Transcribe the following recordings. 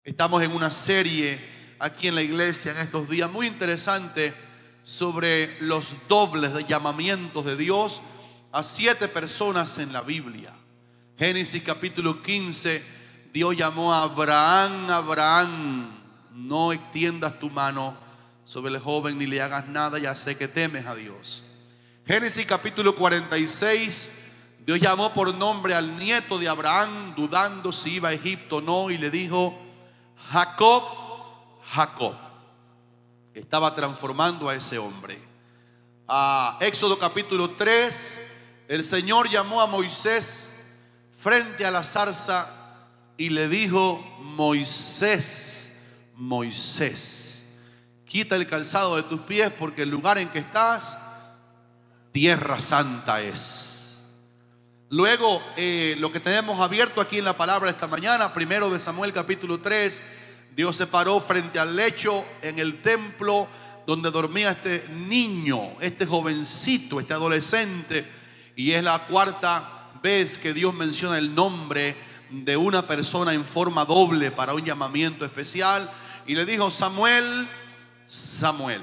Estamos en una serie aquí en la iglesia en estos días muy interesante sobre los dobles de llamamientos de Dios a 7 personas en la Biblia. Génesis capítulo 15, Dios llamó a Abraham: Abraham, no extiendas tu mano sobre el joven ni le hagas nada, ya sé que temes a Dios. Génesis capítulo 46, Dios llamó por nombre al nieto de Abraham, dudando si iba a Egipto o no, y le dijo: Jacob, Jacob. Estaba transformando a ese hombre. Éxodo capítulo 3, el Señor llamó a Moisés frente a la zarza y le dijo: Moisés, Moisés, quita el calzado de tus pies, porque el lugar en que estás, tierra santa es. Luego, lo que tenemos abierto aquí en la palabra esta mañana, primero de Samuel capítulo 3, Dios se paró frente al lecho en el templo donde dormía este niño, este jovencito, este adolescente, y es la 4ª vez que Dios menciona el nombre de una persona en forma doble para un llamamiento especial, y le dijo: Samuel, Samuel.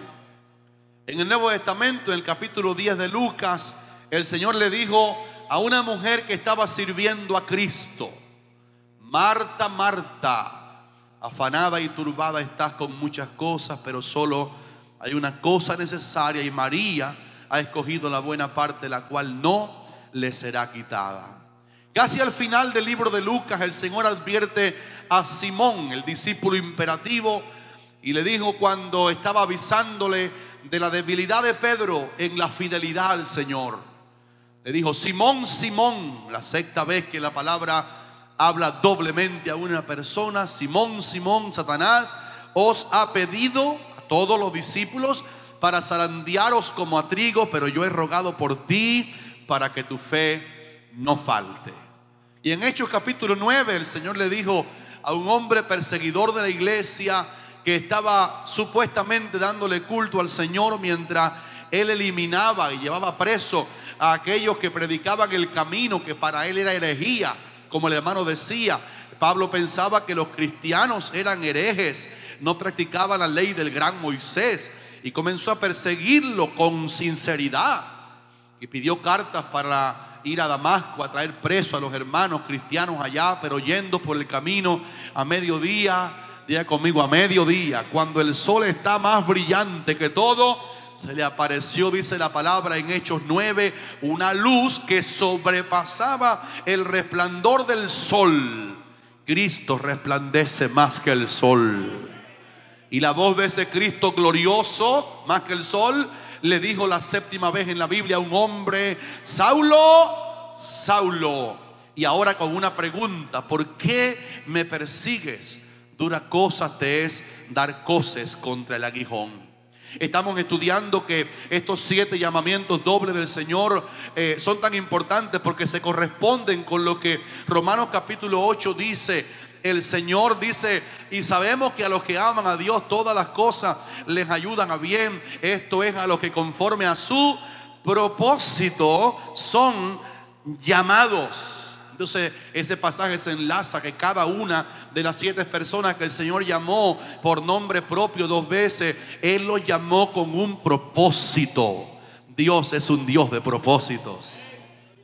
En el Nuevo Testamento, en el capítulo 10 de Lucas, el Señor le dijo a una mujer que estaba sirviendo a Cristo: Marta, Marta, afanada y turbada estás con muchas cosas, pero solo hay una cosa necesaria, y María ha escogido la buena parte, la cual no le será quitada. Casi al final del libro de Lucas, el Señor advierte a Simón, el discípulo imperativo, y le dijo, cuando estaba avisándole de la debilidad de Pedro en la fidelidad al Señor, le dijo: Simón, Simón, la 6ª vez que la palabra habla doblemente a una persona: Simón, Simón, Satanás os ha pedido a todos los discípulos para zarandearos como a trigo, pero yo he rogado por ti para que tu fe no falte. Y en Hechos capítulo 9, el Señor le dijo a un hombre perseguidor de la iglesia que estaba supuestamente dándole culto al Señor, mientras él eliminaba y llevaba preso a aquellos que predicaban el camino, que para él era herejía. Como el hermano decía, Pablo pensaba que los cristianos eran herejes, no practicaban la ley del gran Moisés, y comenzó a perseguirlo con sinceridad, y pidió cartas para ir a Damasco a traer preso a los hermanos cristianos allá. Pero yendo por el camino a mediodía, diga conmigo, a mediodía, cuando el sol está más brillante que todo, se le apareció, dice la palabra en Hechos 9, una luz que sobrepasaba el resplandor del sol. Cristo resplandece más que el sol. Y la voz de ese Cristo glorioso, más que el sol, le dijo la 7ª vez en la Biblia a un hombre: Saulo, Saulo. Y ahora con una pregunta: ¿por qué me persigues? Dura cosa te es dar coces contra el aguijón. Estamos estudiando que estos 7 llamamientos dobles del Señor son tan importantes porque se corresponden con lo que Romanos capítulo 8 dice. El Señor dice: y sabemos que a los que aman a Dios todas las cosas les ayudan a bien, esto es, a los que conforme a su propósito son llamados. Entonces ese pasaje se enlaza que cada una de las 7 personas que el Señor llamó por nombre propio 2 veces, Él los llamó con un propósito. Dios es un Dios de propósitos.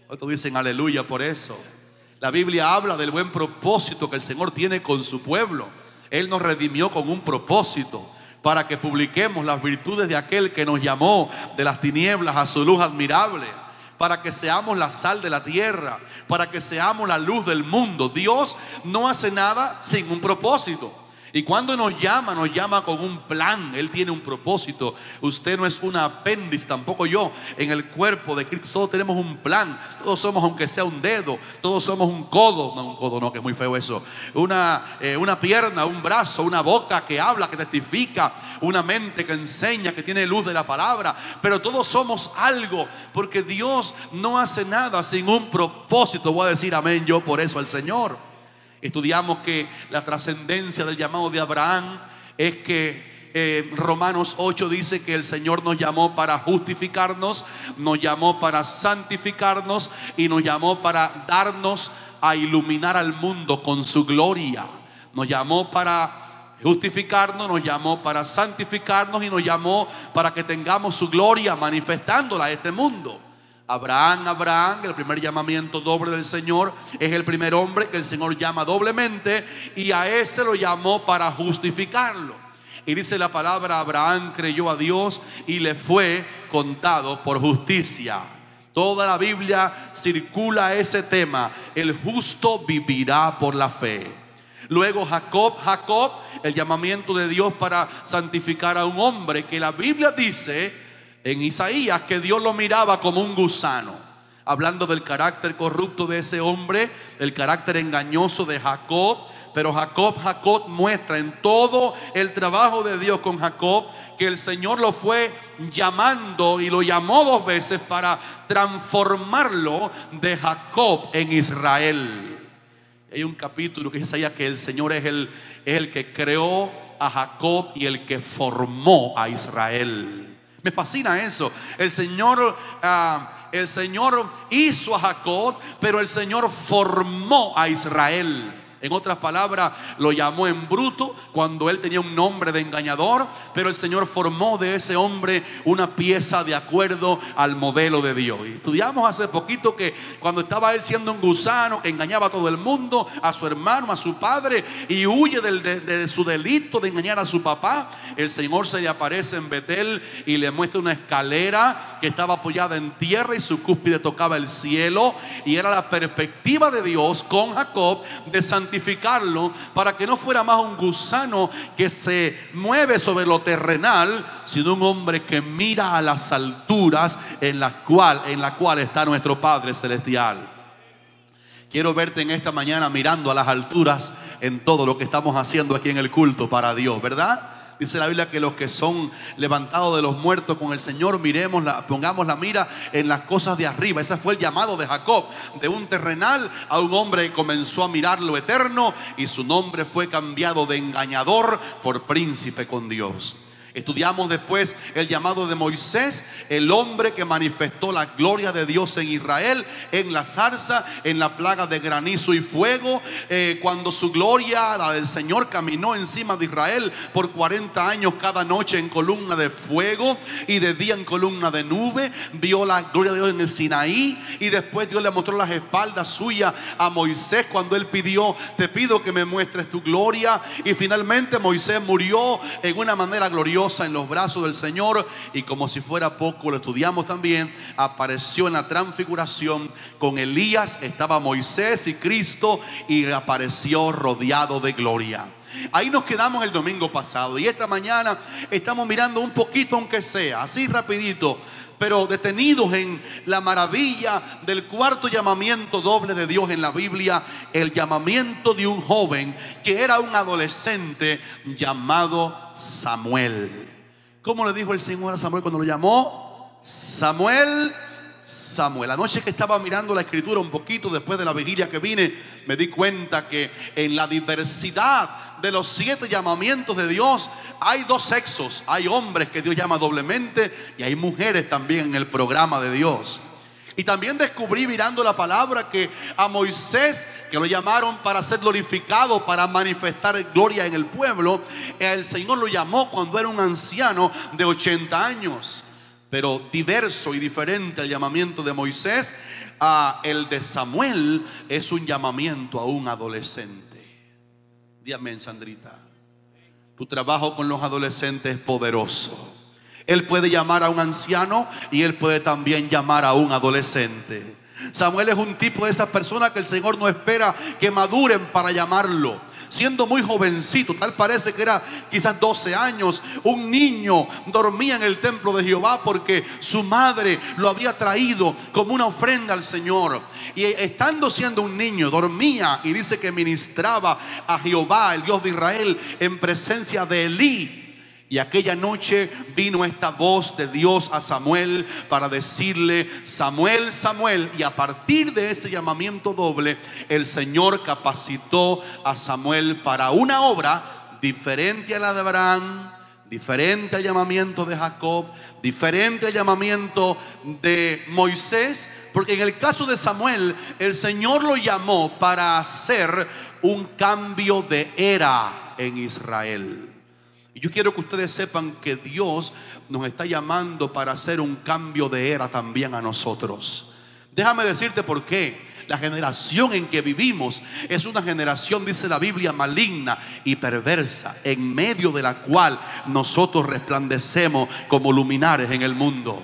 Otros dicen aleluya por eso. La Biblia habla del buen propósito que el Señor tiene con su pueblo. Él nos redimió con un propósito, para que publiquemos las virtudes de aquel que nos llamó de las tinieblas a su luz admirable, para que seamos la sal de la tierra, para que seamos la luz del mundo. Dios no hace nada sin un propósito. Y cuando nos llama con un plan. Él tiene un propósito. Usted no es un apéndice, tampoco yo, en el cuerpo de Cristo. Todos tenemos un plan. Todos somos, aunque sea un dedo, todos somos un codo. No, un codo no, que es muy feo eso. Una pierna, un brazo, una boca que habla, que testifica, una mente que enseña, que tiene luz de la palabra. Pero todos somos algo, porque Dios no hace nada sin un propósito. Voy a decir amén yo por eso al Señor. Estudiamos que la trascendencia del llamado de Abraham es que Romanos 8 dice que el Señor nos llamó para justificarnos, nos llamó para santificarnos y nos llamó para darnos a iluminar al mundo con su gloria. Nos llamó para justificarnos, nos llamó para santificarnos y nos llamó para que tengamos su gloria manifestándola a este mundo. Abraham, el primer llamamiento doble del Señor, es el primer hombre que el Señor llama doblemente, y a ese lo llamó para justificarlo. Y dice la palabra: Abraham creyó a Dios y le fue contado por justicia. Toda la Biblia circula ese tema: el justo vivirá por la fe. Luego Jacob, el llamamiento de Dios para santificar a un hombre que la Biblia dice en Isaías que Dios lo miraba como un gusano, hablando del carácter corrupto de ese hombre, el carácter engañoso de Jacob. Pero Jacob muestra en todo el trabajo de Dios con Jacob que el Señor lo fue llamando, y lo llamó 2 veces para transformarlo de Jacob en Israel. Hay un capítulo que dice que el Señor es el que creó a Jacob y el que formó a Israel. Me fascina eso. El Señor hizo a Jacob, pero el Señor formó a Israel. En otras palabras, lo llamó en bruto cuando él tenía un nombre de engañador, pero el Señor formó de ese hombre una pieza de acuerdo al modelo de Dios. Y estudiamos hace poquito que cuando estaba él siendo un gusano que engañaba a todo el mundo, a su hermano, a su padre, y huye de su delito de engañar a su papá, el Señor se le aparece en Betel y le muestra una escalera que estaba apoyada en tierra y su cúspide tocaba el cielo, y era la perspectiva de Dios con Jacob de santificarlo para que no fuera más un gusano que se mueve sobre lo terrenal, sino un hombre que mira a las alturas en la cual está nuestro Padre Celestial. Quiero verte en esta mañana mirando a las alturas en todo lo que estamos haciendo aquí en el culto para Dios, ¿verdad? Dice la Biblia que los que son levantados de los muertos con el Señor, pongamos la mira en las cosas de arriba. Ese fue el llamado de Jacob, de un terrenal a un hombre que comenzó a mirar lo eterno, y su nombre fue cambiado de engañador por príncipe con Dios. Estudiamos después el llamado de Moisés, el hombre que manifestó la gloria de Dios en Israel, en la zarza, en la plaga de granizo y fuego, cuando su gloria, la del Señor, caminó encima de Israel por 40 años cada noche en columna de fuego y de día en columna de nube. Vio la gloria de Dios en el Sinaí, y después Dios le mostró las espaldas suyas a Moisés cuando él pidió: te pido que me muestres tu gloria. Y finalmente Moisés murió en una manera gloriosa en los brazos del Señor, y como si fuera poco, lo estudiamos también, apareció en la transfiguración con Elías. Estaba Moisés y Cristo, y apareció rodeado de gloria. Ahí nos quedamos el domingo pasado, y esta mañana estamos mirando un poquito, aunque sea así rapidito, pero detenidos en la maravilla del cuarto llamamiento doble de Dios en la Biblia, el llamamiento de un joven que era un adolescente llamado Samuel. ¿Cómo le dijo el Señor a Samuel cuando lo llamó? Samuel, Samuel. Anoche que estaba mirando la escritura un poquito después de la vigilia que vine, me di cuenta que en la diversidad de los 7 llamamientos de Dios hay 2 sexos. Hay hombres que Dios llama doblemente, y hay mujeres también en el programa de Dios. Y también descubrí mirando la palabra que a Moisés, que lo llamaron para ser glorificado, para manifestar gloria en el pueblo, el Señor lo llamó cuando era un anciano de 80 años. Pero diverso y diferente al llamamiento de Moisés, el de Samuel es un llamamiento a un adolescente. Dígame, Sandrita, tu trabajo con los adolescentes es poderoso. Él puede llamar a un anciano y él puede también llamar a un adolescente. Samuel es un tipo de esas personas que el Señor no espera que maduren para llamarlo. Siendo muy jovencito, tal parece que era quizás 12 años, un niño dormía en el templo de Jehová porque su madre lo había traído como una ofrenda al Señor. Y estando siendo un niño, dormía, y dice que ministraba a Jehová, el Dios de Israel, en presencia de Elí. Y aquella noche vino esta voz de Dios a Samuel para decirle: Samuel, Samuel. Y a partir de ese llamamiento doble, el Señor capacitó a Samuel para una obra diferente a la de Abraham, diferente al llamamiento de Jacob, diferente al llamamiento de Moisés. Porque en el caso de Samuel, el Señor lo llamó para hacer un cambio de era en Israel. Y yo quiero que ustedes sepan que Dios nos está llamando para hacer un cambio de era también a nosotros. Déjame decirte por qué. La generación en que vivimos es una generación, dice la Biblia, maligna y perversa, en medio de la cual nosotros resplandecemos como luminares en el mundo.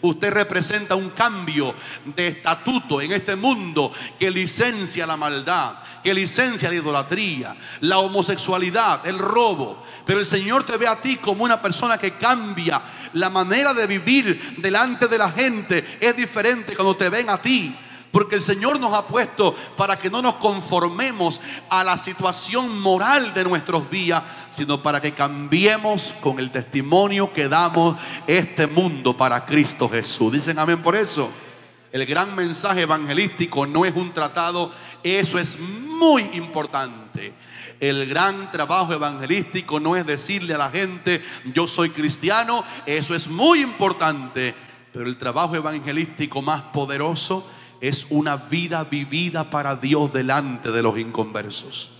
Usted representa un cambio de estatuto en este mundo que licencia la maldad, que licencia la idolatría, la homosexualidad, el robo. Pero el Señor te ve a ti como una persona que cambia la manera de vivir delante de la gente. Es diferente cuando te ven a ti, porque el Señor nos ha puesto para que no nos conformemos a la situación moral de nuestros días, sino para que cambiemos con el testimonio que damos este mundo para Cristo Jesús. Dicen amén por eso. El gran mensaje evangelístico no es un tratado, eso es muy importante. El gran trabajo evangelístico no es decirle a la gente yo soy cristiano, eso es muy importante. Pero el trabajo evangelístico más poderoso es una vida vivida para Dios delante de los inconversos.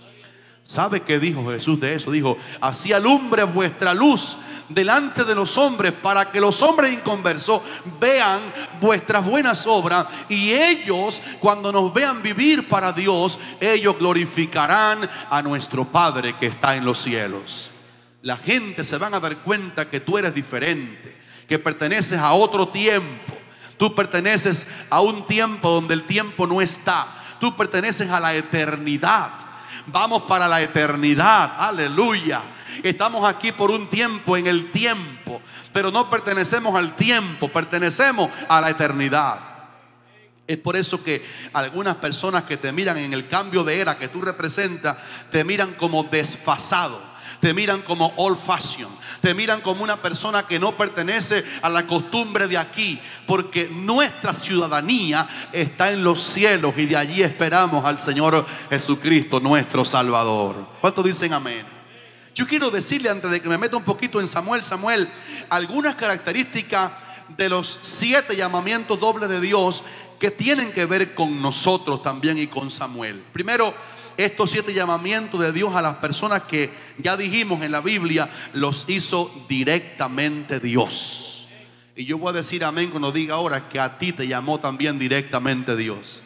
¿Sabe qué dijo Jesús de eso? Dijo: así alumbre vuestra luz delante de los hombres, para que los hombres inconversos vean vuestras buenas obras, y ellos, cuando nos vean vivir para Dios, ellos glorificarán a nuestro Padre que está en los cielos. La gente se van a dar cuenta que tú eres diferente, que perteneces a otro tiempo. Tú perteneces a un tiempo donde el tiempo no está. Tú perteneces a la eternidad. Vamos para la eternidad, aleluya. Estamos aquí por un tiempo en el tiempo, pero no pertenecemos al tiempo, pertenecemos a la eternidad. Es por eso que algunas personas que te miran en el cambio de era que tú representas, te miran como desfasado, te miran como old fashion, te miran como una persona que no pertenece a la costumbre de aquí, porque nuestra ciudadanía está en los cielos y de allí esperamos al Señor Jesucristo, nuestro Salvador. ¿Cuántos dicen amén? Yo quiero decirle, antes de que me meta un poquito en Samuel, algunas características de los 7 llamamientos dobles de Dios que tienen que ver con nosotros también y con Samuel. Primero, estos 7 llamamientos de Dios a las personas que ya dijimos en la Biblia, los hizo directamente Dios. Y yo voy a decir amén cuando diga ahora que a ti te llamó también directamente Dios.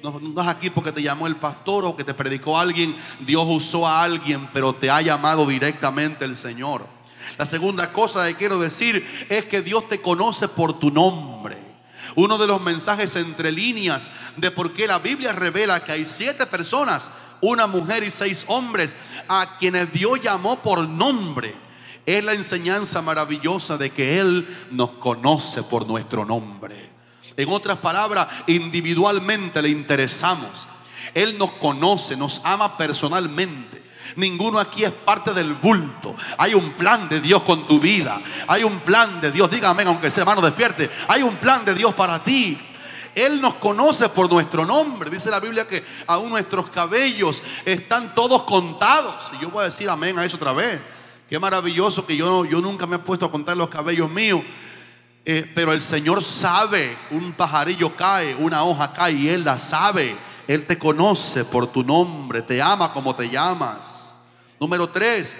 No estás aquí porque te llamó el pastor o que te predicó alguien. Dios usó a alguien, pero te ha llamado directamente el Señor. La segunda cosa que quiero decir es que Dios te conoce por tu nombre. Uno de los mensajes entre líneas de por qué la Biblia revela que hay 7 personas, una mujer y 6 hombres, a quienes Dios llamó por nombre, es la enseñanza maravillosa de que Él nos conoce por nuestro nombre. En otras palabras, individualmente le interesamos. Él nos conoce, nos ama personalmente. Ninguno aquí es parte del bulto. Hay un plan de Dios con tu vida. Hay un plan de Dios. Dígame, aunque ese hermano despierte. Hay un plan de Dios para ti. Él nos conoce por nuestro nombre. Dice la Biblia que aún nuestros cabellos están todos contados. Y yo voy a decir amén a eso otra vez. Qué maravilloso que yo nunca me he puesto a contar los cabellos míos. Pero el Señor sabe, un pajarillo cae, una hoja cae y Él la sabe. Él te conoce por tu nombre, te ama como te llamas. Número 3,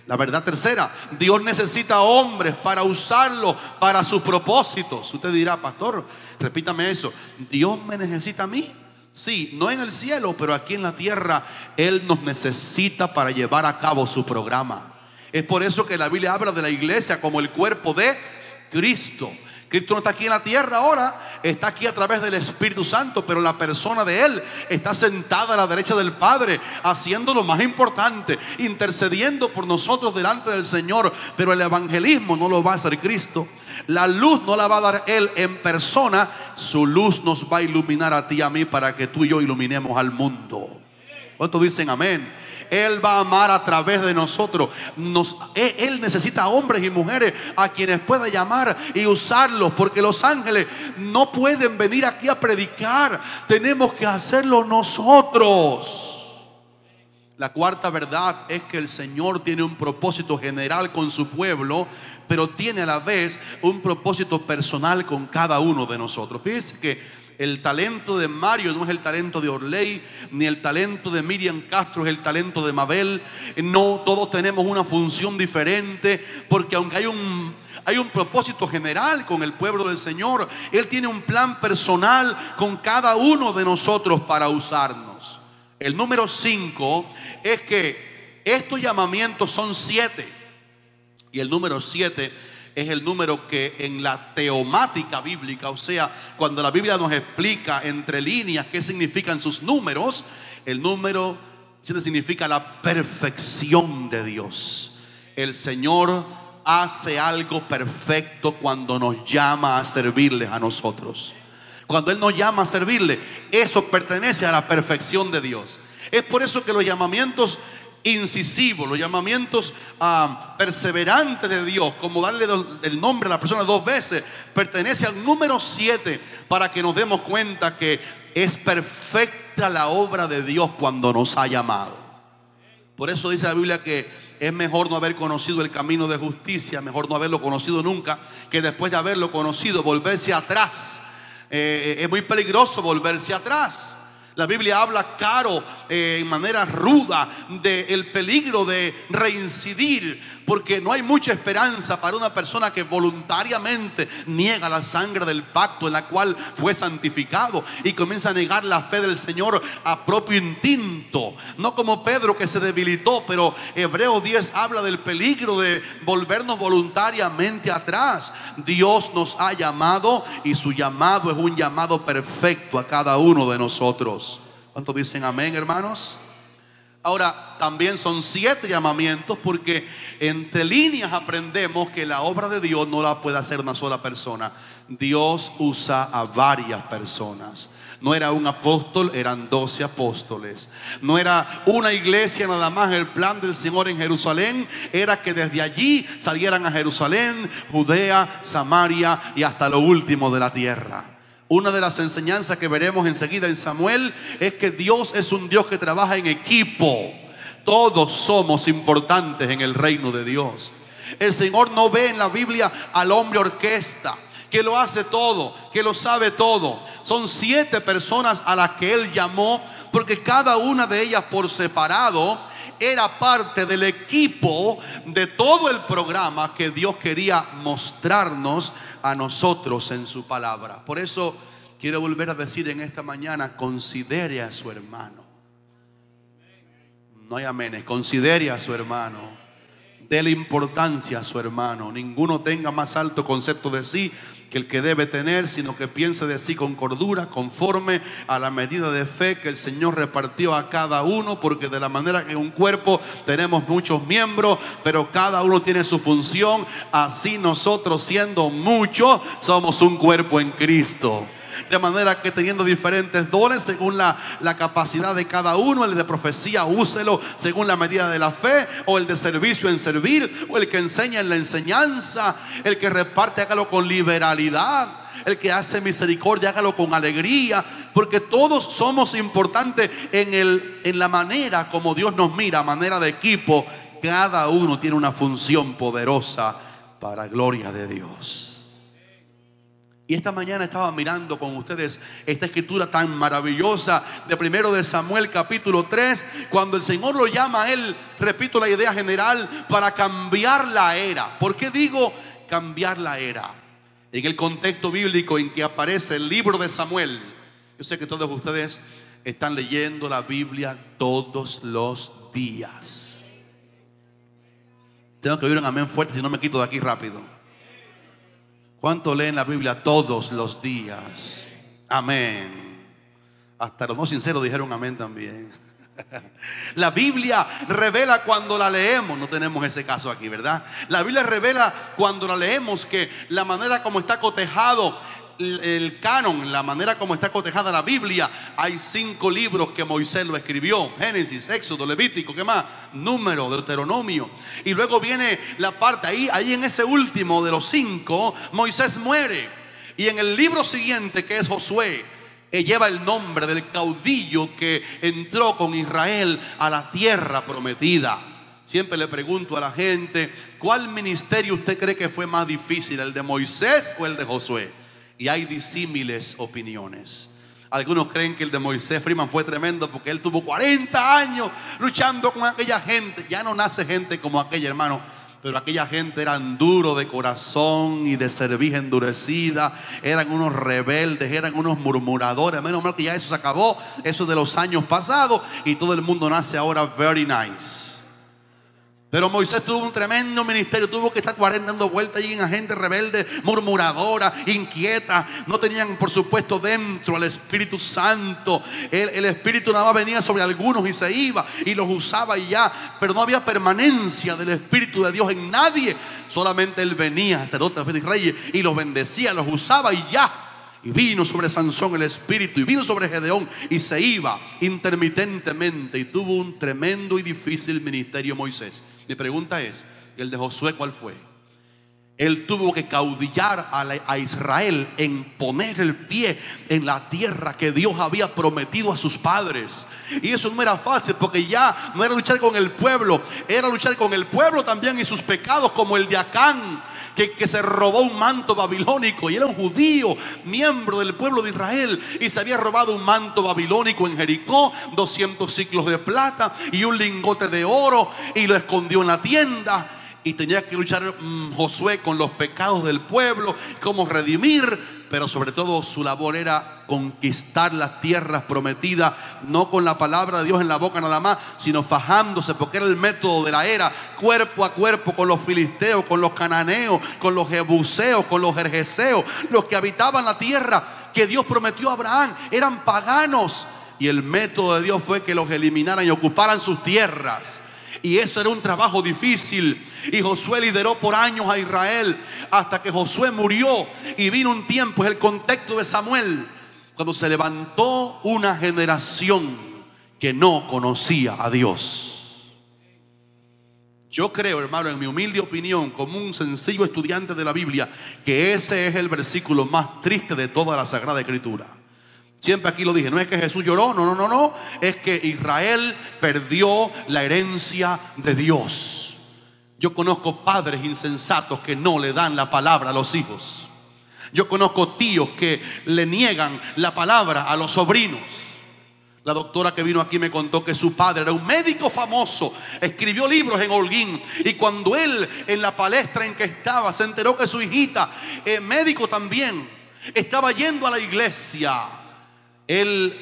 la verdad tercera, Dios necesita hombres para usarlos para sus propósitos. Usted dirá, pastor, repítame eso. ¿Dios me necesita a mí? Sí, no en el cielo, pero aquí en la tierra Él nos necesita para llevar a cabo su programa. Es por eso que la Biblia habla de la iglesia como el cuerpo de Cristo. Cristo no está aquí en la tierra ahora, está aquí a través del Espíritu Santo, pero la persona de Él está sentada a la derecha del Padre, haciendo lo más importante, intercediendo por nosotros delante del Señor. Pero el evangelismo no lo va a hacer Cristo, la luz no la va a dar Él en persona, su luz nos va a iluminar a ti y a mí para que tú y yo iluminemos al mundo. ¿Cuántos dicen amén? Él va a amar a través de nosotros. Él necesita hombres y mujeres a quienes pueda llamar y usarlos, porque los ángeles no pueden venir aquí a predicar. Tenemos que hacerlo nosotros. La cuarta verdad es que el Señor tiene un propósito general con su pueblo, pero tiene a la vez un propósito personal con cada uno de nosotros. Fíjense que el talento de Mario no es el talento de Orley, ni el talento de Miriam Castro es el talento de Mabel. No, todos tenemos una función diferente, porque aunque hay un propósito general con el pueblo del Señor, Él tiene un plan personal con cada uno de nosotros para usarnos. El número 5 es que estos llamamientos son 7. Y el número 7 es el número que en la teomática bíblica, o sea, cuando la Biblia nos explica entre líneas qué significan sus números, el número 7 significa la perfección de Dios. El Señor hace algo perfecto cuando nos llama a servirles a nosotros. Cuando Él nos llama a servirle, eso pertenece a la perfección de Dios. Es por eso que los llamamientos incisivos, los llamamientos perseverantes de Dios, como darle el nombre a la persona 2 veces, pertenece al número 7, para que nos demos cuenta que es perfecta la obra de Dios cuando nos ha llamado. Por eso dice la Biblia que es mejor no haber conocido el camino de justicia, mejor no haberlo conocido nunca, que después de haberlo conocido volverse atrás. Es muy peligroso volverse atrás. La Biblia habla claro, en manera ruda, del peligro de reincidir, porque no hay mucha esperanza para una persona que voluntariamente niega la sangre del pacto en la cual fue santificado y comienza a negar la fe del Señor a propio instinto. No como Pedro, que se debilitó, pero Hebreos 10 habla del peligro de volvernos voluntariamente atrás. Dios nos ha llamado, y su llamado es un llamado perfecto a cada uno de nosotros. ¿Cuántos dicen amén, hermanos? Ahora, también son 7 llamamientos, porque entre líneas aprendemos que la obra de Dios no la puede hacer una sola persona. Dios usa a varias personas. No era un apóstol, eran 12 apóstoles. No era una iglesia nada más. El plan del Señor en Jerusalén era que desde allí salieran a Jerusalén, Judea, Samaria y hasta lo último de la tierra. Una de las enseñanzas que veremos enseguida en Samuel es que Dios es un Dios que trabaja en equipo. Todos somos importantes en el reino de Dios. El Señor no ve en la Biblia al hombre orquesta, que lo hace todo, que lo sabe todo. Son 7 personas a las que Él llamó, porque cada una de ellas por separado era parte del equipo de todo el programa que Dios quería mostrarnos a nosotros en su palabra. Por eso quiero volver a decir en esta mañana: considere a su hermano. No hay amenes. Considere a su hermano. Dele importancia a su hermano. Ninguno tenga más alto concepto de sí que el que debe tener, sino que piense de sí con cordura, conforme a la medida de fe que el Señor repartió a cada uno, porque de la manera que en un cuerpo tenemos muchos miembros, pero cada uno tiene su función, así nosotros, siendo muchos, somos un cuerpo en Cristo. De manera que, teniendo diferentes dones según la capacidad de cada uno, el de profecía úselo según la medida de la fe, o el de servicio en servir, o el que enseña en la enseñanza, el que reparte hágalo con liberalidad, el que hace misericordia hágalo con alegría, porque todos somos importantes en la manera como Dios nos mira, manera de equipo. Cada uno tiene una función poderosa para gloria de Dios. Y esta mañana estaba mirando con ustedes esta escritura tan maravillosa de 1 de Samuel capítulo 3, cuando el Señor lo llama a él, repito la idea general, para cambiar la era. ¿Por qué digo cambiar la era? En el contexto bíblico en que aparece el libro de Samuel. Yo sé que todos ustedes están leyendo la Biblia todos los días. Tengo que oír un amén fuerte, si no me quito de aquí rápido. ¿Cuánto leen la Biblia todos los días? Amén. Hasta los no sinceros dijeron amén también. La Biblia revela cuando la leemos. No tenemos ese caso aquí, ¿verdad? La Biblia revela cuando la leemos que la manera como está cotejado el canon, la manera como está cotejada la Biblia, hay 5 libros que Moisés lo escribió: Génesis, Éxodo, Levítico, ¿qué más? Número, Deuteronomio. Y luego viene la parte, ahí en ese último de los 5, Moisés muere. Y en el libro siguiente, que es Josué, lleva el nombre del caudillo que entró con Israel a la tierra prometida. Siempre le pregunto a la gente: ¿cuál ministerio usted cree que fue más difícil, el de Moisés o el de Josué? y hay disímiles opiniones. Algunos creen que el de Moisés Freeman fue tremendo porque él tuvo 40 años luchando con aquella gente. Ya no nace gente como aquella, hermano, pero aquella gente eran duros de corazón y de cerviz endurecida, eran unos rebeldes, eran unos murmuradores. Menos mal que ya eso se acabó, eso de los años pasados, y todo el mundo nace ahora very nice. Pero Moisés tuvo un tremendo ministerio, tuvo que estar 40 dando vueltas allí en gente rebelde, murmuradora, inquieta. No tenían, por supuesto, dentro al Espíritu Santo. El Espíritu nada más venía sobre algunos y se iba y los usaba y ya. Pero no había permanencia del Espíritu de Dios en nadie. Solamente Él venía, sacerdotes y reyes, y los bendecía, los usaba y ya. Y vino sobre Sansón el Espíritu, y vino sobre Gedeón, y se iba intermitentemente. Y tuvo un tremendo y difícil ministerio Moisés. Mi pregunta es, ¿el de Josué cuál fue? Él tuvo que caudillar a Israel en poner el pie en la tierra que Dios había prometido a sus padres. Y eso no era fácil, porque ya no era luchar con el pueblo, era luchar con el pueblo también y sus pecados, como el de Acán, que se robó un manto babilónico, y era un judío, miembro del pueblo de Israel, y se había robado un manto babilónico en Jericó, 200 siclos de plata y un lingote de oro, y lo escondió en la tienda. Y tenía que luchar Josué con los pecados del pueblo, cómo redimir, pero sobre todo su labor era conquistar las tierras prometidas, no con la palabra de Dios en la boca nada más, sino fajándose, porque era el método de la era, cuerpo a cuerpo con los filisteos, con los cananeos, con los jebuseos, con los gergeseos, los que habitaban la tierra que Dios prometió a Abraham. Eran paganos, y el método de Dios fue que los eliminaran y ocuparan sus tierras. Y eso era un trabajo difícil. Y Josué lideró por años a Israel hasta que Josué murió. Y vino un tiempo, es el contexto de Samuel, cuando se levantó una generación que no conocía a Dios. Yo creo, hermano, en mi humilde opinión, como un sencillo estudiante de la Biblia, que ese es el versículo más triste de toda la Sagrada Escritura. Siempre aquí lo dije, no es que Jesús lloró, no, es que Israel perdió la herencia de Dios. Yo conozco padres insensatos que no le dan la palabra a los hijos. Yo conozco tíos que le niegan la palabra a los sobrinos. La doctora que vino aquí me contó que su padre era un médico famoso, escribió libros en Holguín, y cuando él en la palestra en que estaba se enteró que su hijita, médico también, estaba yendo a la iglesia, él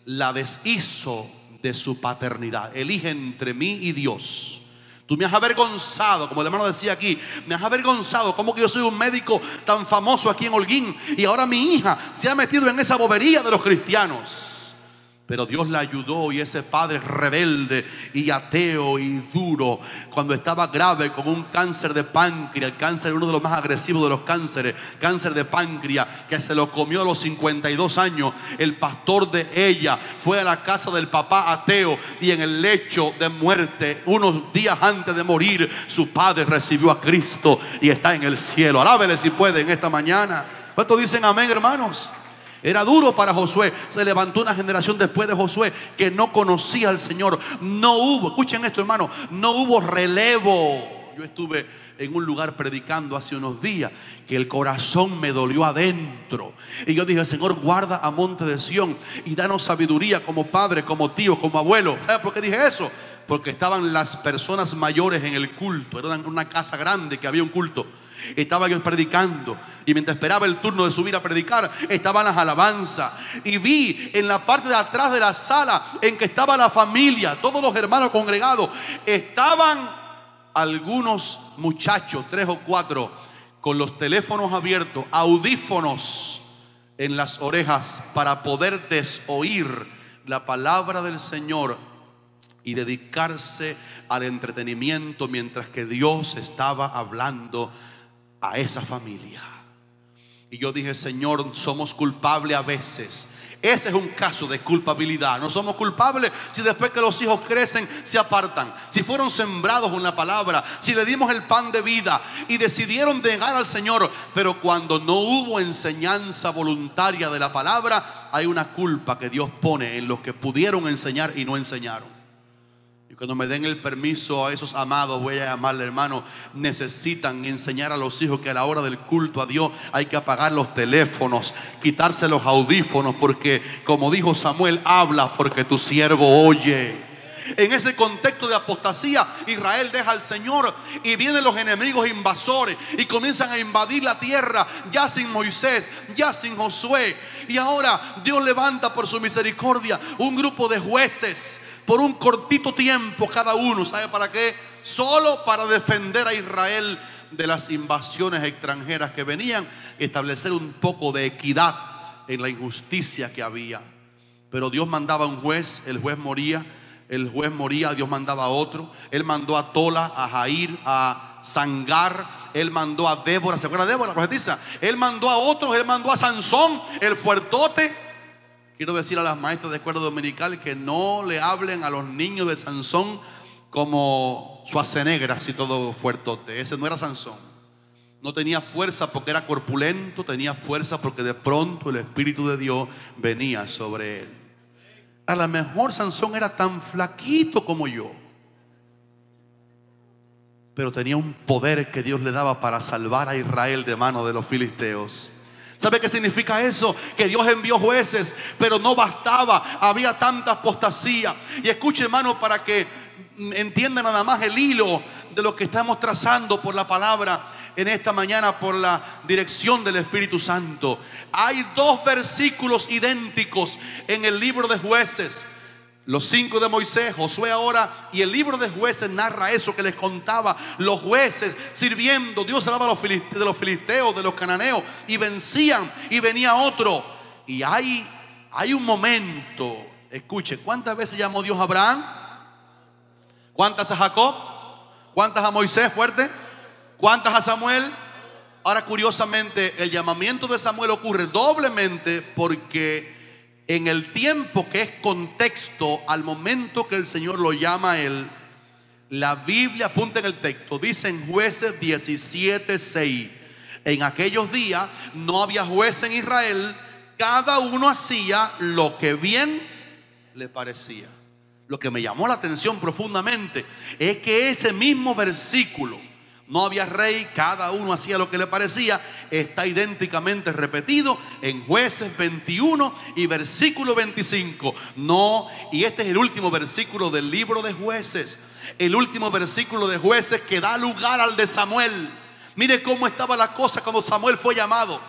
la deshizo de su paternidad. Elige entre mí y Dios. Tú me has avergonzado, como el hermano decía aquí, me has avergonzado. ¿Cómo que yo soy un médico tan famoso aquí en Holguín y ahora mi hija se ha metido en esa bobería de los cristianos? Pero Dios la ayudó, y ese padre rebelde y ateo y duro, cuando estaba grave con un cáncer de páncreas, el cáncer es uno de los más agresivos de los cánceres, cáncer de páncreas, que se lo comió a los 52 años, el pastor de ella fue a la casa del papá ateo, y en el lecho de muerte, unos días antes de morir, su padre recibió a Cristo y está en el cielo. Alábele si puede en esta mañana. ¿Cuántos dicen amén, hermanos? Era duro para Josué. Se levantó una generación después de Josué que no conocía al Señor. No hubo, escuchen esto, hermano, no hubo relevo. Yo estuve en un lugar predicando hace unos días que el corazón me dolió adentro, y yo dije: Señor, guarda a Monte de Sión y danos sabiduría como padres, como tíos, como abuelos. ¿Sabes por qué dije eso? Porque estaban las personas mayores en el culto. Era una casa grande que había un culto. Estaba yo predicando, y mientras esperaba el turno de subir a predicar, estaban las alabanzas, y vi en la parte de atrás de la sala en que estaba la familia, todos los hermanos congregados, estaban algunos muchachos, 3 o 4, con los teléfonos abiertos, audífonos en las orejas para poder desoír la palabra del Señor y dedicarse al entretenimiento mientras que Dios estaba hablando a esa familia. Y yo dije: Señor, somos culpables a veces. Ese es un caso de culpabilidad. No somos culpables si después que los hijos crecen se apartan, si fueron sembrados en la palabra, si le dimos el pan de vida y decidieron negar al Señor, pero cuando no hubo enseñanza voluntaria de la palabra, hay una culpa que Dios pone en los que pudieron enseñar y no enseñaron. Y cuando me den el permiso a esos amados, voy a llamarle, hermano, necesitan enseñar a los hijos que a la hora del culto a Dios hay que apagar los teléfonos, quitarse los audífonos, porque como dijo Samuel, habla porque tu siervo oye. En ese contexto de apostasía, Israel deja al Señor y vienen los enemigos invasores y comienzan a invadir la tierra, ya sin Moisés, ya sin Josué. Y ahora Dios levanta por su misericordia un grupo de jueces por un cortito tiempo cada uno. ¿Sabe para qué? Solo para defender a Israel de las invasiones extranjeras que venían, establecer un poco de equidad en la injusticia que había. Pero Dios mandaba un juez, el juez moría. Dios mandaba a otro. Él mandó a Tola, a Jair, a Sangar. Él mandó a Débora, ¿se acuerda de Débora, la profetisa? Él mandó a otros, él mandó a Sansón, el fuertote. Quiero decir a las maestras de escuela dominical que no le hablen a los niños de Sansón como Schwarzenegger, así todo fuertote. Ese no era Sansón. No tenía fuerza porque era corpulento, tenía fuerza porque de pronto el Espíritu de Dios venía sobre él. A lo mejor Sansón era tan flaquito como yo, pero tenía un poder que Dios le daba para salvar a Israel de manos de los filisteos. ¿Sabe qué significa eso? Que Dios envió jueces, pero no bastaba, había tanta apostasía. Y escuche, hermano, para que entiendan nada más el hilo de lo que estamos trazando por la palabra en esta mañana, por la dirección del Espíritu Santo. Hay dos versículos idénticos en el libro de Jueces. Los 5 de Moisés, Josué ahora, y el libro de Jueces narra eso que les contaba. Los jueces sirviendo, Dios salvaba de los filisteos, de los cananeos, y vencían, y venía otro. Y hay un momento, escuche, ¿cuántas veces llamó Dios a Abraham? ¿Cuántas a Jacob? ¿Cuántas a Moisés? Fuerte. ¿Cuántas a Samuel? Ahora, curiosamente, el llamamiento de Samuel ocurre doblemente porque en el tiempo que es contexto al momento que el Señor lo llama a él, la Biblia apunta en el texto, dice en Jueces 17:6: en aquellos días no había juez en Israel, cada uno hacía lo que bien le parecía. Lo que me llamó la atención profundamente es que ese mismo versículo, no había rey, cada uno hacía lo que le parecía, está idénticamente repetido en Jueces 21 y versículo 25. No, y este es el último versículo del libro de Jueces, el último versículo de Jueces que da lugar al de Samuel. Mire cómo estaba la cosa cuando Samuel fue llamado.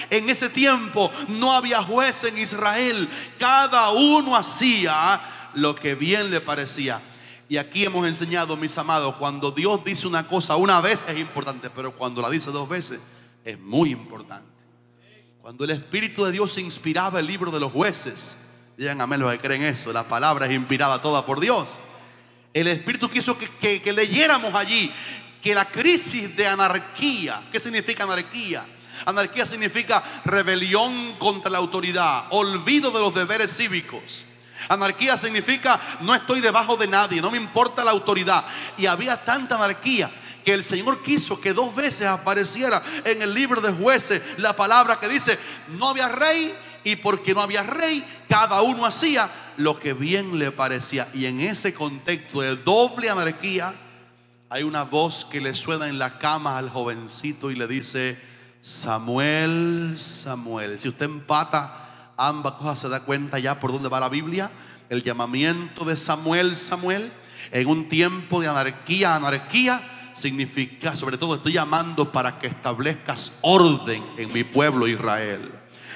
En ese tiempo no había juez en Israel, cada uno hacía lo que bien le parecía. Y aquí hemos enseñado, mis amados, cuando Dios dice una cosa una vez es importante, pero cuando la dice 2 veces es muy importante. Cuando el Espíritu de Dios inspiraba el libro de los Jueces, digan amén los que creen eso, la palabra es inspirada toda por Dios. El Espíritu quiso que leyéramos allí que la crisis de anarquía. ¿Qué significa anarquía? Anarquía significa rebelión contra la autoridad, olvido de los deberes cívicos. Anarquía significa no estoy debajo de nadie, no me importa la autoridad. Y había tanta anarquía que el Señor quiso que 2 veces apareciera en el libro de Jueces la palabra que dice: no había rey, y porque no había rey, cada uno hacía lo que bien le parecía. Y en ese contexto de doble anarquía, hay una voz que le suena en la cama al jovencito y le dice: Samuel, Samuel. Si usted empata ambas cosas, se da cuenta ya por dónde va la Biblia. El llamamiento de Samuel, Samuel, en un tiempo de anarquía, anarquía significa, sobre todo, estoy llamando para que establezcas orden en mi pueblo Israel,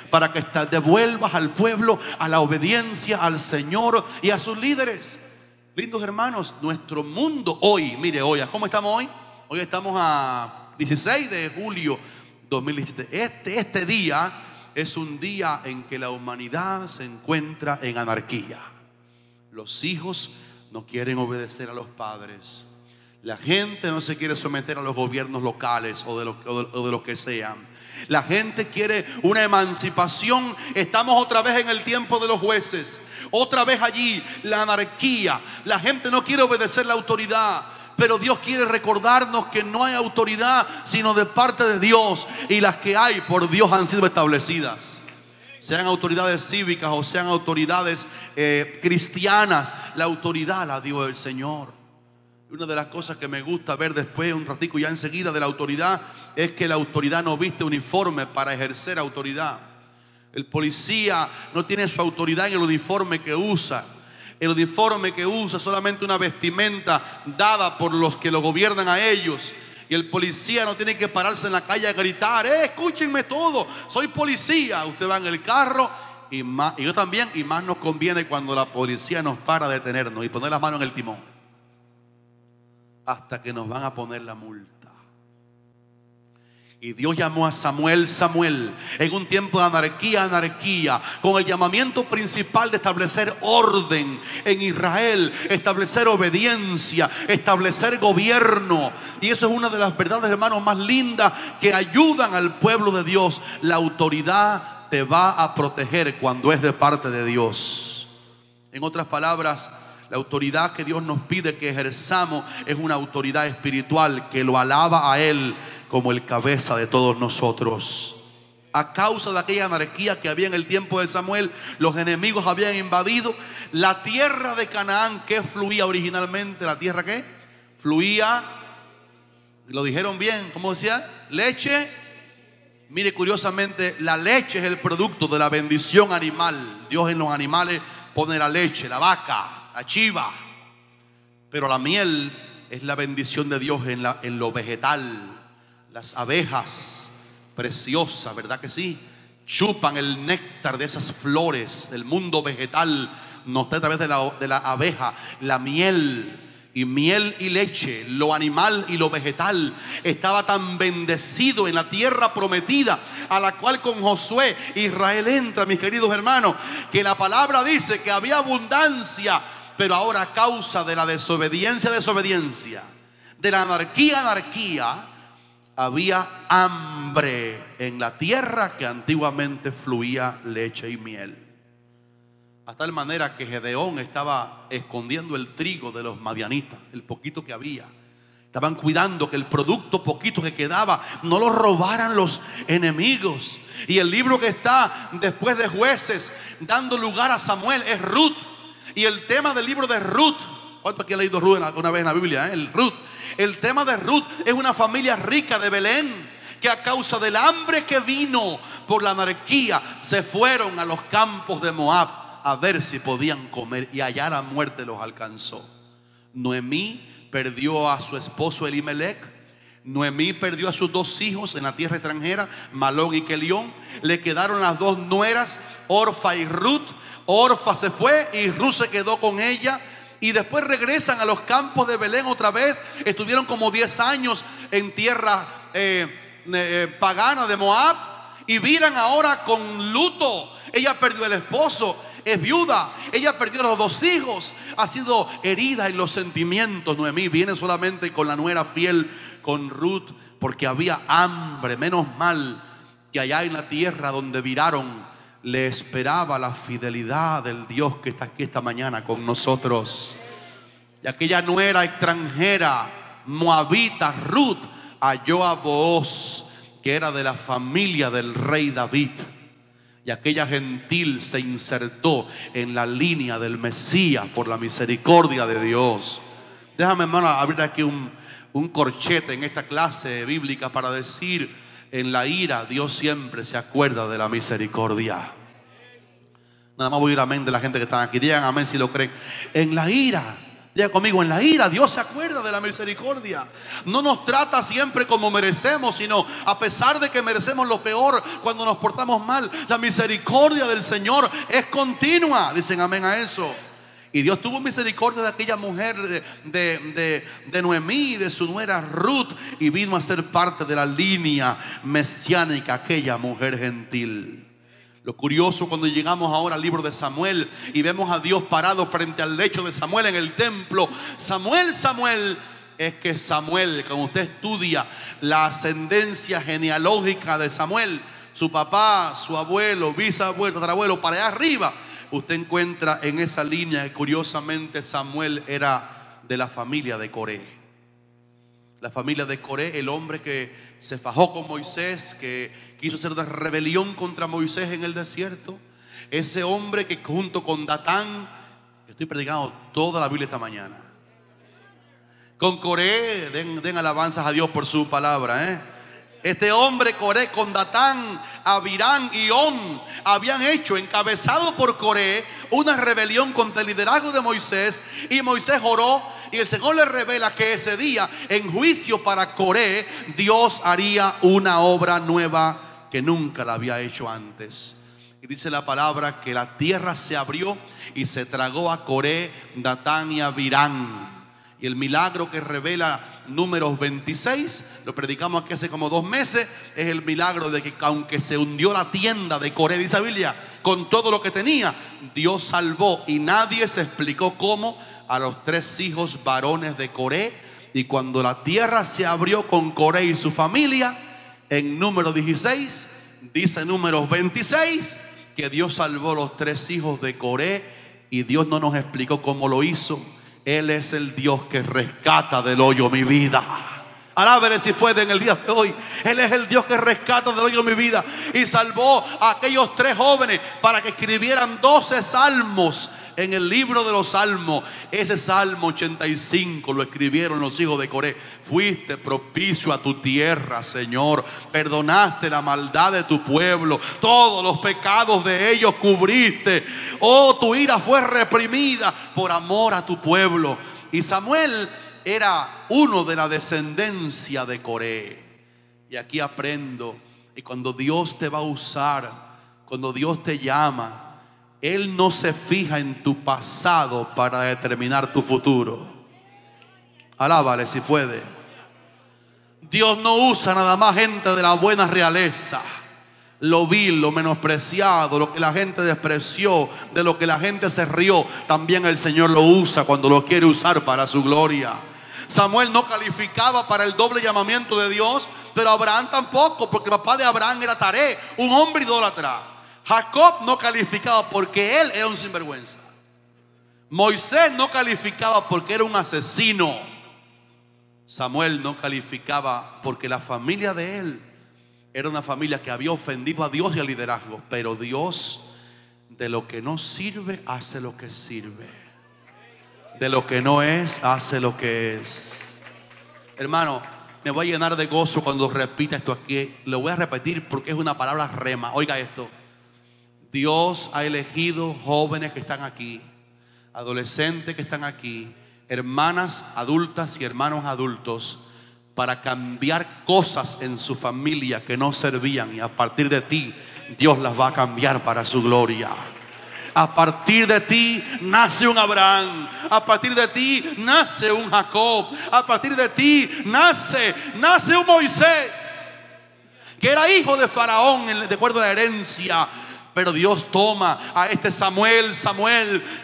para que devuelvas al pueblo a la obediencia al Señor y a sus líderes. Lindos hermanos, nuestro mundo hoy, mire hoy, ¿cómo estamos hoy? Hoy estamos a 16 de julio 2017. Este día es un día en que la humanidad se encuentra en anarquía. Los hijos no quieren obedecer a los padres. La gente no se quiere someter a los gobiernos locales o de lo que sean. La gente quiere una emancipación. Estamos otra vez en el tiempo de los jueces. Otra vez allí la anarquía. La gente no quiere obedecer la autoridad. Pero Dios quiere recordarnos que no hay autoridad sino de parte de Dios, y las que hay por Dios han sido establecidas. sean autoridades cívicas o sean autoridades cristianas, la autoridad la dio el Señor. Una de las cosas que me gusta ver después, un ratico ya enseguida, de la autoridad, es que la autoridad no viste uniforme para ejercer autoridad. El policía no tiene su autoridad en el uniforme que usa. El uniforme que usa es solamente una vestimenta dada por los que lo gobiernan a ellos. Y el policía no tiene que pararse en la calle a gritar: escúchenme todo, soy policía. Usted va en el carro y yo también, y más nos conviene cuando la policía nos para a detenernos y poner las manos en el timón hasta que nos van a poner la multa. Y Dios llamó a Samuel, Samuel, en un tiempo de anarquía, con el llamamiento principal de establecer orden en Israel, establecer obediencia, establecer gobierno. Y eso es una de las verdades, hermanos, más lindas que ayudan al pueblo de Dios. La autoridad te va a proteger cuando es de parte de Dios. En otras palabras, la autoridad que Dios nos pide que ejerzamos es una autoridad espiritual que lo alaba a Él como el cabeza de todos nosotros. A causa de aquella anarquía que había en el tiempo de Samuel, los enemigos habían invadido la tierra de Canaán. ¿Qué fluía originalmente? ¿La tierra qué? Fluía, lo dijeron bien, ¿cómo decía? Leche. Mire, curiosamente, la leche es el producto de la bendición animal. Dios en los animales pone la leche, la vaca, la chiva. Pero la miel es la bendición de Dios en lo vegetal. Las abejas preciosas, ¿verdad que sí? Chupan el néctar de esas flores del mundo vegetal. Noté a través de la abeja la miel. Y miel y leche, lo animal y lo vegetal, estaba tan bendecido en la tierra prometida, a la cual con Josué Israel entra, mis queridos hermanos, que la palabra dice que había abundancia. Pero ahora, a causa de la desobediencia, de la anarquía, había hambre en la tierra que antiguamente fluía leche y miel. A tal manera que Gedeón estaba escondiendo el trigo de los madianitas, el poquito que había. Estaban cuidando que el producto poquito que quedaba no lo robaran los enemigos. Y el libro que está después de Jueces, dando lugar a Samuel, es Ruth. Y el tema del libro de Ruth, ¿cuánto aquí ha leído Ruth una vez en la Biblia? El Ruth. El tema de Ruth es una familia rica de Belén, que a causa del hambre que vino por la anarquía, se fueron a los campos de Moab a ver si podían comer, y allá la muerte los alcanzó. Noemí perdió a su esposo Elimelech. Noemí perdió a sus dos hijos en la tierra extranjera, Malón y Kelión. Le quedaron las dos nueras, Orfa y Ruth. Orfa se fue y Ruth se quedó con ella. Y después regresan a los campos de Belén otra vez. Estuvieron como 10 años en tierra pagana de Moab, y viran ahora con luto. Ella perdió el esposo, es viuda. Ella perdió los dos hijos, ha sido herida en los sentimientos. Noemí viene solamente con la nuera fiel, con Ruth, porque había hambre. Menos mal que allá en la tierra donde viraron le esperaba la fidelidad del Dios que está aquí esta mañana con nosotros. Y aquella nuera extranjera, moabita, Ruth, halló a Booz, que era de la familia del rey David. Y aquella gentil se insertó en la línea del Mesías por la misericordia de Dios. Déjame, hermano, abrir aquí un corchete en esta clase bíblica para decir: en la ira Dios siempre se acuerda de la misericordia. Nada más voy a ir amén de la gente que está aquí. Digan amén si lo creen. En la ira, digan conmigo, en la ira Dios se acuerda de la misericordia. No nos trata siempre como merecemos, sino a pesar de que merecemos lo peor cuando nos portamos mal, la misericordia del Señor es continua. Dicen amén a eso. Y Dios tuvo misericordia de aquella mujer de Noemí y de su nuera Ruth, y vino a ser parte de la línea mesiánica, aquella mujer gentil. Lo curioso, cuando llegamos ahora al libro de Samuel y vemos a Dios parado frente al lecho de Samuel en el templo: Samuel, Samuel. Es que Samuel, cuando usted estudia la ascendencia genealógica de Samuel, su papá, su abuelo, bisabuelo, tatarabuelo, para allá arriba, usted encuentra en esa línea que curiosamente Samuel era de la familia de Coré. La familia de Coré, el hombre que se fajó con Moisés, que quiso hacer una rebelión contra Moisés en el desierto. Ese hombre que junto con Datán, estoy predicando toda la Biblia esta mañana. Con Coré, den alabanzas a Dios por su palabra, Este hombre Coré con Datán, Abirán y On habían hecho, encabezado por Coré, una rebelión contra el liderazgo de Moisés. Y Moisés oró y el Señor le revela que ese día, en juicio para Coré, Dios haría una obra nueva que nunca la había hecho antes. Y dice la palabra que la tierra se abrió y se tragó a Coré, Datán y Abirán. Y el milagro que revela Números 26, lo predicamos aquí hace como 2 meses, es el milagro de que aunque se hundió la tienda de Coré, dice la Biblia, con todo lo que tenía, Dios salvó, y nadie se explicó cómo, a los 3 hijos varones de Coré. Y cuando la tierra se abrió con Coré y su familia, en Números 16, dice Números 26, que Dios salvó los 3 hijos de Coré, y Dios no nos explicó cómo lo hizo. Él es el Dios que rescata del hoyo mi vida. Alábele si puede en el día de hoy. Él es el Dios que rescata del hoyo mi vida. Y salvó a aquellos 3 jóvenes para que escribieran 12 salmos en el libro de los salmos. Ese salmo 85 lo escribieron los hijos de Coré. Fuiste propicio a tu tierra, Señor. Perdonaste la maldad de tu pueblo. Todos los pecados de ellos cubriste. Oh, tu ira fue reprimida por amor a tu pueblo. Y Samuel era uno de la descendencia de Coré. Y aquí aprendo. Y cuando Dios te va a usar, cuando Dios te llama, Él no se fija en tu pasado para determinar tu futuro. Alábale si puede. Dios no usa nada más gente de la buena realeza. Lo vil, lo menospreciado, lo que la gente despreció, de lo que la gente se rió, también el Señor lo usa cuando lo quiere usar para su gloria. Samuel no calificaba para el doble llamamiento de Dios, pero Abraham tampoco, porque el papá de Abraham era Taré, un hombre idólatra. Jacob no calificaba porque él era un sinvergüenza. Moisés no calificaba porque era un asesino. Samuel no calificaba porque la familia de él era una familia que había ofendido a Dios y al liderazgo. Pero Dios, de lo que no sirve, hace lo que sirve. De lo que no es, hace lo que es. Hermano, me voy a llenar de gozo cuando repita esto aquí. Lo voy a repetir porque es una palabra rema. Oiga esto. Dios ha elegido jóvenes que están aquí, adolescentes que están aquí, hermanas adultas y hermanos adultos, para cambiar cosas en su familia que no servían. Y a partir de ti, Dios las va a cambiar para su gloria. A partir de ti nace un Abraham. A partir de ti nace un Jacob. A partir de ti nace un Moisés, que era hijo de Faraón de acuerdo a la herencia. Pero Dios toma a este Samuel,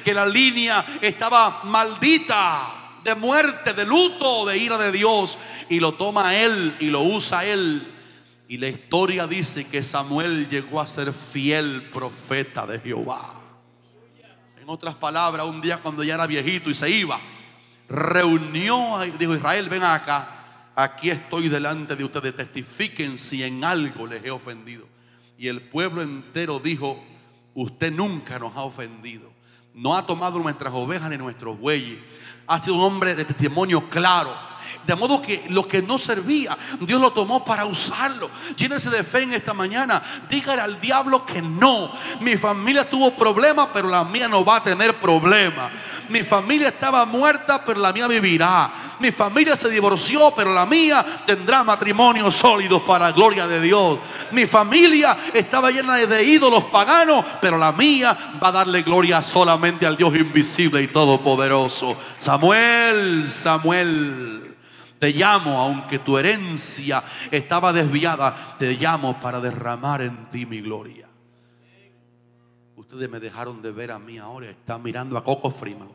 que la línea estaba maldita de muerte, de luto, de ira de Dios, y lo toma a él y lo usa a él. Y la historia dice que Samuel llegó a ser fiel profeta de Jehová. En otras palabras, un día cuando ya era viejito y se iba, reunió, dijo: Israel, ven acá, aquí estoy delante de ustedes, testifiquen si en algo les he ofendido. Y el pueblo entero dijo: usted nunca nos ha ofendido, no ha tomado nuestras ovejas ni nuestros bueyes, ha sido un hombre de testimonio claro. De modo que lo que no servía, Dios lo tomó para usarlo. Llénese de fe en esta mañana. Dígale al diablo que no. Mi familia tuvo problemas, pero la mía no va a tener problemas. Mi familia estaba muerta, pero la mía vivirá. Mi familia se divorció, pero la mía tendrá matrimonios sólidos para la gloria de Dios. Mi familia estaba llena de ídolos paganos, pero la mía va a darle gloria solamente al Dios invisible y todopoderoso. Samuel, te llamo, aunque tu herencia estaba desviada, te llamo para derramar en ti mi gloria. Ustedes me dejaron de ver a mí ahora, están mirando a Coco Freeman,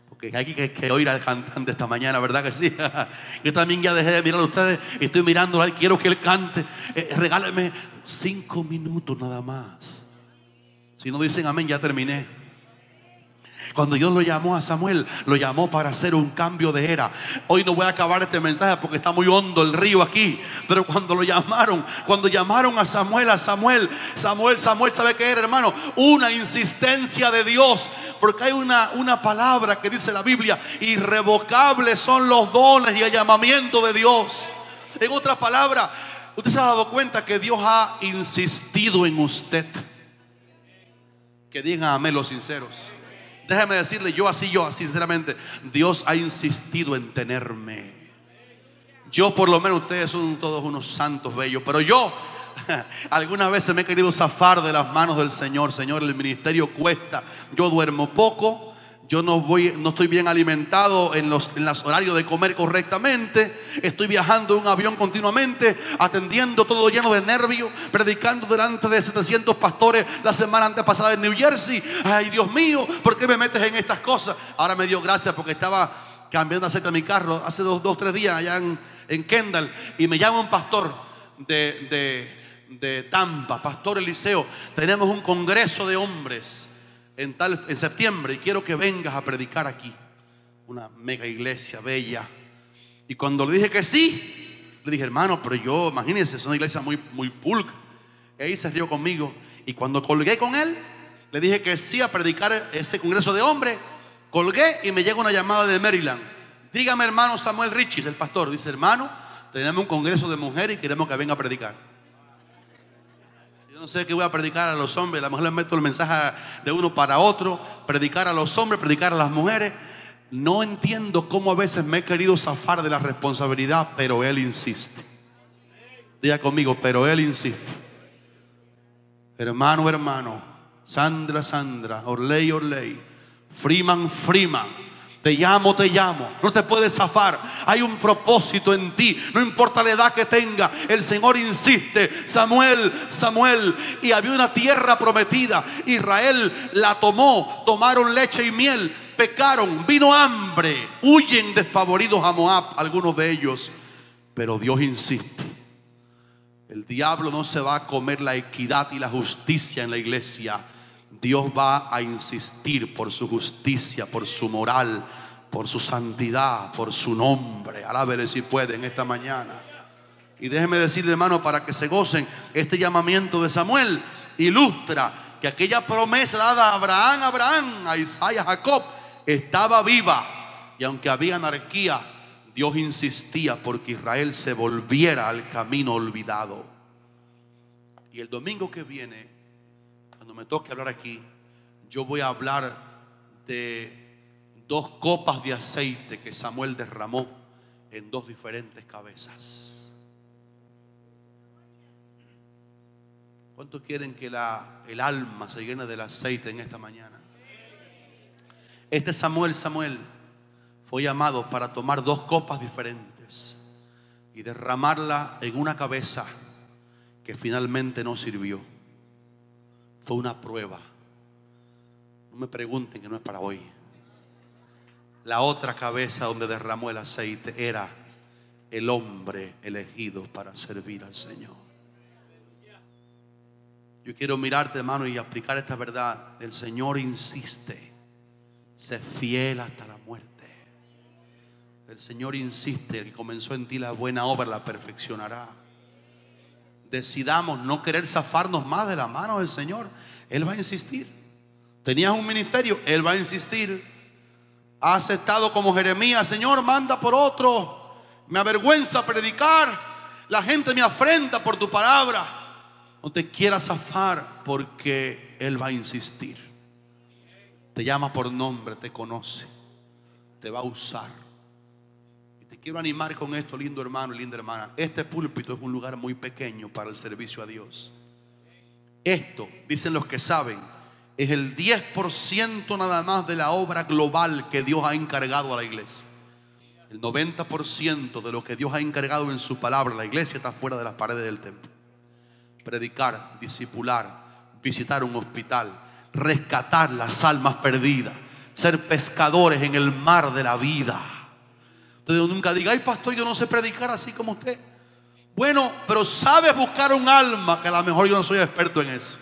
porque hay que oír al cantante esta mañana, ¿verdad que sí? Yo también ya dejé de mirar a ustedes y estoy mirándolo. Quiero que él cante. Regáleme 5 minutos nada más. Si no dicen amén, ya terminé. Cuando Dios lo llamó a Samuel, lo llamó para hacer un cambio de era. Hoy no voy a acabar este mensaje porque está muy hondo el río aquí. Pero cuando llamaron a Samuel, Samuel, ¿sabe qué era, hermano? Una insistencia de Dios. Porque hay una palabra que dice la Biblia: irrevocables son los dones y el llamamiento de Dios. En otras palabras, usted se ha dado cuenta que Dios ha insistido en usted. Que digan amén los sinceros. Déjeme decirle, yo sinceramente, Dios ha insistido en tenerme. Yo, por lo menos, ustedes son todos unos santos bellos, pero yo algunas veces me he querido zafar de las manos del Señor. Señor, el ministerio cuesta. Yo duermo poco. Yo no estoy bien alimentado en los horarios de comer correctamente. Estoy viajando en un avión continuamente, atendiendo todo lleno de nervios, predicando delante de 700 pastores la semana antepasada en New Jersey. Ay, Dios mío, ¿por qué me metes en estas cosas? Ahora me dio gracia porque estaba cambiando aceite a mi carro hace 3 días allá en Kendall, y me llama un pastor de Tampa, Pastor Eliseo. Tenemos un congreso de hombres en septiembre y quiero que vengas a predicar aquí. Una mega iglesia bella. Y cuando le dije que sí, le dije: hermano, pero yo, imagínense, es una iglesia muy, muy pulcra. Y ahí se rió conmigo. Y cuando colgué con él, le dije que sí a predicar ese congreso de hombres. Colgué y me llega una llamada de Maryland. Dígame, hermano Samuel Richis, el pastor. Dice: hermano, tenemos un congreso de mujeres y queremos que venga a predicar. Yo no sé qué voy a predicar a los hombres. A lo mejor les meto el mensaje de uno para otro. Predicar a los hombres, predicar a las mujeres. No entiendo cómo a veces me he querido zafar de la responsabilidad, pero Él insiste. Diga conmigo: pero Él insiste. Hermano, Sandra, Orley, Freeman, te llamo. No te puedes zafar. Hay un propósito en ti. No importa la edad que tenga, el Señor insiste. Samuel. Y había una tierra prometida. Israel la tomaron leche y miel. Pecaron, vino hambre. Huyen despavoridos a Moab, algunos de ellos. Pero Dios insiste. El diablo no se va a comer la equidad y la justicia en la iglesia. Dios va a insistir por su justicia, por su moral, por su santidad, por su nombre. Alábele si puede en esta mañana. Y déjeme decirle, hermano, para que se gocen, este llamamiento de Samuel ilustra que aquella promesa dada a Abraham, a Isaac, a Jacob, estaba viva. Y aunque había anarquía, Dios insistía porque Israel se volviera al camino olvidado. Y el domingo que viene, cuando me toque hablar aquí, yo voy a hablar de 2 copas de aceite que Samuel derramó en 2 diferentes cabezas. ¿Cuántos quieren que el alma se llene del aceite en esta mañana? Este Samuel fue llamado para tomar 2 copas diferentes y derramarla en una cabeza que finalmente no sirvió. Fue una prueba. No me pregunten, que no es para hoy. La otra cabeza donde derramó el aceite era el hombre elegido para servir al Señor. Yo quiero mirarte, hermano, y aplicar esta verdad. El Señor insiste. Sé fiel hasta la muerte. El Señor insiste. El que comenzó en ti la buena obra la perfeccionará. Decidamos no querer zafarnos más de la mano del Señor. Él va a insistir. Tenías un ministerio, Él va a insistir. Has estado como Jeremías: Señor, manda por otro. Me avergüenza predicar. La gente me afrenta por tu palabra. No te quieras zafar, porque Él va a insistir. Te llama por nombre, te conoce, te va a usar. Quiero animar con esto, lindo hermano y linda hermana. Este púlpito es un lugar muy pequeño para el servicio a Dios. Esto, dicen los que saben, es el 10% nada más de la obra global que Dios ha encargado a la iglesia. El 90% de lo que Dios ha encargado en su palabra a la iglesia está fuera de las paredes del templo. Predicar, discipular, visitar un hospital, rescatar las almas perdidas, ser pescadores en el mar de la vida. Entonces nunca diga: ay, pastor, yo no sé predicar así como usted. Bueno, pero sabes buscar un alma, que a lo mejor yo no soy experto en eso.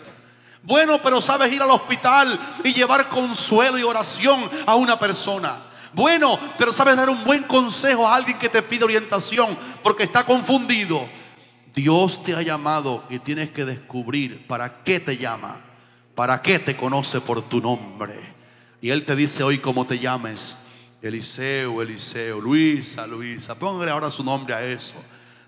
Bueno, pero sabes ir al hospital y llevar consuelo y oración a una persona. Bueno, pero sabes dar un buen consejo a alguien que te pide orientación porque está confundido. Dios te ha llamado y tienes que descubrir para qué te llama, para qué te conoce por tu nombre. Y Él te dice hoy cómo te llames. Eliseo, Eliseo, Luisa, Luisa. Póngale ahora su nombre a eso.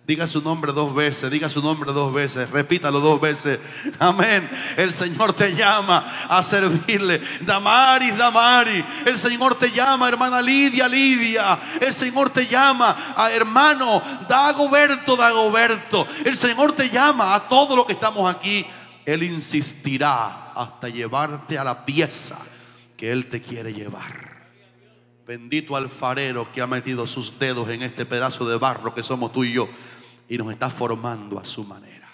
Diga su nombre 2 veces, diga su nombre 2 veces, repítalo 2 veces. Amén. El Señor te llama a servirle. Damaris, Damaris. El Señor te llama, hermana Lidia, Lidia. El Señor te llama a hermano Dagoberto, Dagoberto. El Señor te llama a todos los que estamos aquí. Él insistirá hasta llevarte a la pieza que Él te quiere llevar. Bendito alfarero que ha metido sus dedos en este pedazo de barro que somos tú y yo y nos está formando a su manera.